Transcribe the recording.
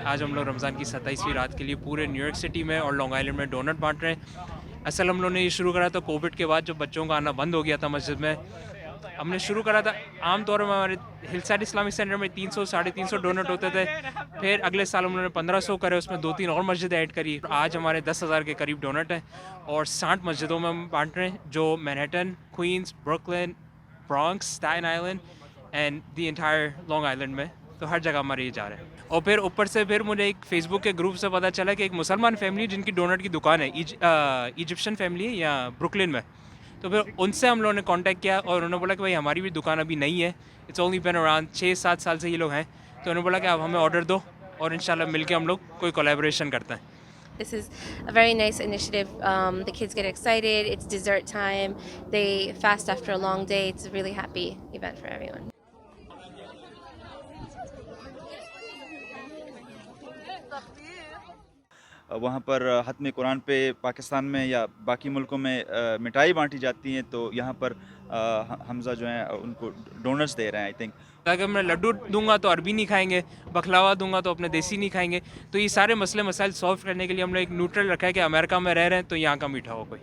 आज हम लोग रमज़ान की 27वीं रात के लिए पूरे न्यूयॉर्क सिटी में और लॉन्ग आइलैंड में डोनट बांट रहे हैं। असल हम लोगों ने ये शुरू करा था कोविड के बाद, जब बच्चों का आना बंद हो गया था मस्जिद में। हमने शुरू करा था, आम तौर में हमारे हिलसाइड इस्लामिक सेंटर में 300 साढ़े 300 डोनट होते थे। फिर अगले साल हम लोगों ने 1500 करे, उसमें 2-3 और मस्जिद ऐड करी। आज हमारे 10,000 के करीब डोनट हैं और 60 मस्जिदों में हम बांट रहे हैं, जो Manhattan, Queens, Brooklyn, Bronx, Staten Island and the entire Long Island में। तो हर जगह हमारे ये जा रहे हैं। और फिर ऊपर से फिर मुझे एक फेसबुक के ग्रुप से पता चला कि एक मुसलमान फैमिली जिनकी डोनट की दुकान है, इजिप्शियन फैमिली है या ब्रुकलिन में। तो फिर उनसे हम लोगों ने कांटेक्ट किया और उन्होंने बोला कि भाई हमारी भी दुकान अभी नहीं है, इट्स ओनली बिन अराउंड 6-7 साल से ये लोग हैं। तो उन्होंने बोला कि आप हमें ऑर्डर दो और इंशाल्लाह मिलके हम लोग कोई कोलैबोरेशन करते हैं। This is a very nice initiative. The kids get excited. It's dessert time. They fast after a long day. It's a really happy event for everyone. वहाँ पर ख़त्म कुरान पे पाकिस्तान में या बाकी मुल्कों में मिठाई बांटी जाती हैं, तो यहाँ पर हमज़ा जो हैं उनको डोनट्स दे रहे हैं आई थिंक। अगर मैं लड्डू दूंगा तो अरबी नहीं खाएंगे, बखलावा दूंगा तो अपने देसी नहीं खाएंगे। तो ये सारे मसले मसाइल सॉल्व करने के लिए हमने एक न्यूट्रल रखा है कि अमेरिका में रह रहे हैं तो यहाँ का मीठा हो कोई।